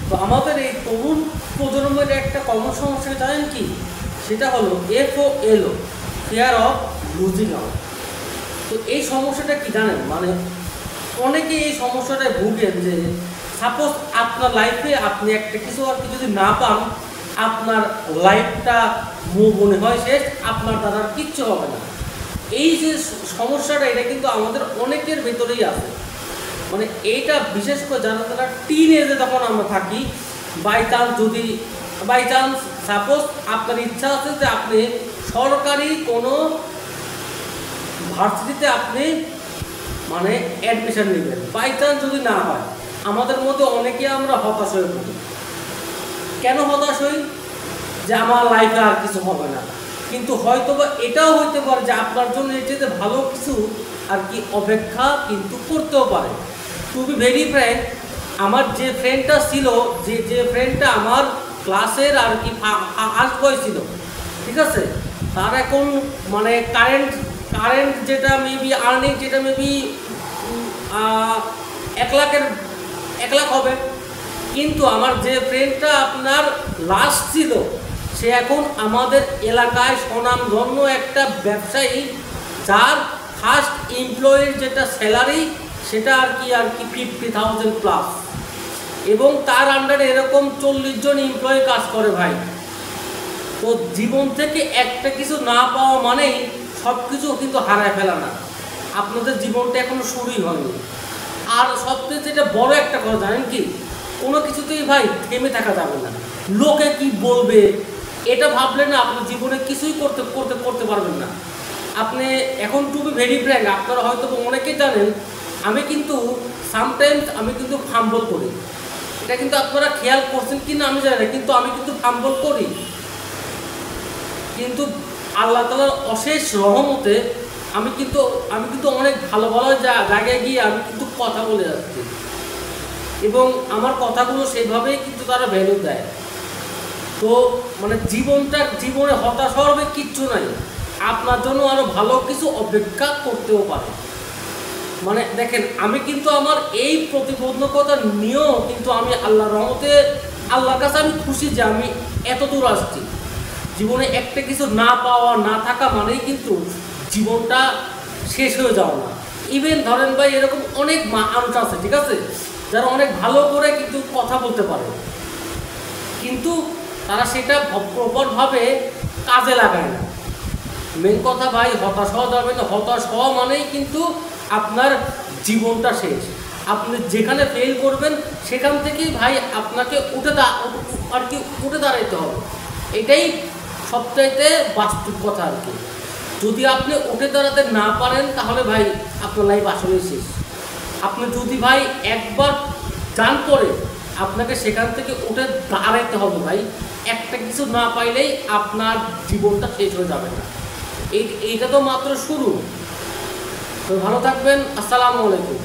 তো আমাদের এই তরুণ প্রজন্মের একটা কর্মসমস্যা জানেন কি, সেটা হলো FOLO, fear of losing out. তো এই সমস্যাটা কি জানেন, মানে অনেকে এই সমস্যাটায় ভুগেন যে সাপোজ আপনার লাইফে আপনি একটা কিছু আর কি যদি না পান, আপনার লাইফটা মনে হয় শেষ, আপনার দ্বারা কিচ্ছু হবে না। এই যে সমস্যাটা, এটা কিন্তু আমাদের অনেকের ভেতরেই আছে। মানে এইটা বিশেষ করে যারা যারা টিন এজে যখন আমরা থাকি, বাই চান্স সাপোজ আপনার ইচ্ছা আছে যে আপনি সরকারি কোনো ভার্সিটিতে আপনি মানে অ্যাডমিশন নেবেন, বাই চান্স যদি না হয়, আমাদের মধ্যে অনেকে আমরা হতাশ হয়ে পড়ি। কেন হতাশ হই? যে আমার লাইফে আর কিছু হবে না। কিন্তু হয়তো বা এটাও হইতে পারে যে আপনার জন্য এটাতে ভালো কিছু আর কি অপেক্ষা কিন্তু করতেও পারে। টু বি ভেরি ফ্র্যাঙ্ক, আমার যে ফ্রেন্ডটা ছিল, যে ফ্রেন্ডটা আমার ক্লাসের আর কি ফার্স্ট বয় ছিল, ঠিক আছে, তার এখন মানে কারেন্ট যেটা মেবি আর্নিং যেটা মেবি 1 লাখ হবে। কিন্তু আমার যে ফ্রেন্ডটা আপনার লাস্ট ছিল, সে এখন আমাদের এলাকায় স্বনামধন্য একটা ব্যবসায়ী, যার ফার্স্ট এমপ্লয়ির যেটা স্যালারি সেটা আর কি 50,000 প্লাস, এবং তার আন্ডারে এরকম 40 জন এমপ্লয়ি কাজ করে ভাই। তো জীবন থেকে একটা কিছু না পাওয়া মানেই সব কিছু কিন্তু হারায় ফেলা না, আপনাদের জীবনটা এখনো শুরুই হয়নি। আর সবচেয়ে যেটা বড় একটা কথা জানেন কি, কোনো কিছুতেই ভাই থেমে থাকা যাবে না। লোকে কি বলবে এটা ভাবলে না আপনি জীবনে কিছুই করতে পারবেন না। আপনি এখন টু বি ভেরি ফ্র্যাঙ্ক, আপনারা হয়তো অনেকেই জানেন, আমি কিন্তু সামটাইমস আমি কিন্তু ফাম্বল করি। এটা কিন্তু আপনারা খেয়াল করছেন কি না আমি জানি না, কিন্তু আমি কিন্তু ফাম্বল করি। কিন্তু আল্লাহ তাআলার অশেষ রহমতে আমি কিন্তু অনেক ভালো জায়গায় গিয়ে আমি কিন্তু কথা বলে যাচ্ছি, এবং আমার কথাগুলো সেইভাবেই কিন্তু তারা ভ্যালু দেয়। তো মানে জীবনে হতাশ হওয়ার কিচ্ছু নাই, আপনার জন্য আরও ভালো কিছু অপেক্ষা করতেও পারে। মানে দেখেন, আমি কিন্তু আমার এই প্রতিবন্ধকতা নিয়েও কিন্তু আমি আল্লাহর রহমতে আল্লাহর কাছে আমি খুশি যে আমি এত দূর আসছি। জীবনে একটা কিছু না পাওয়া না থাকা মানেই কিন্তু জীবনটা শেষ হয়ে যাওয়া না। ইভেন ধরেন ভাই, এরকম অনেক মানুষ আছে, ঠিক আছে, যারা অনেক ভালো করে কিন্তু কথা বলতে পারে, কিন্তু তারা সেটা প্রপারভাবে কাজে লাগায় না। মেন কথা ভাই, হতাশ হওয়া যাবে না। হতাশ হওয়া মানেই কিন্তু আপনার জীবনটা শেষ। আপনি যেখানে ফেল করবেন সেখান থেকেই ভাই আপনাকে উঠে দাঁড়াইতে হবে। এটাই সবচাইতে বাস্তব কথা আর কি। যদি আপনি উঠে দাঁড়াতে না পারেন তাহলে ভাই আপনার লাইফ আসলেই শেষ। আপনি যদি ভাই একবার চান করে, আপনাকে সেখান থেকে উঠে দাঁড়াইতে হবে ভাই। একটা কিছু না পাইলেই আপনার জীবনটা শেষ হয়ে যাবে না। এইটা তো মাত্র শুরু। তো ভালো থাকবেন। আসসালামু আলাইকুম।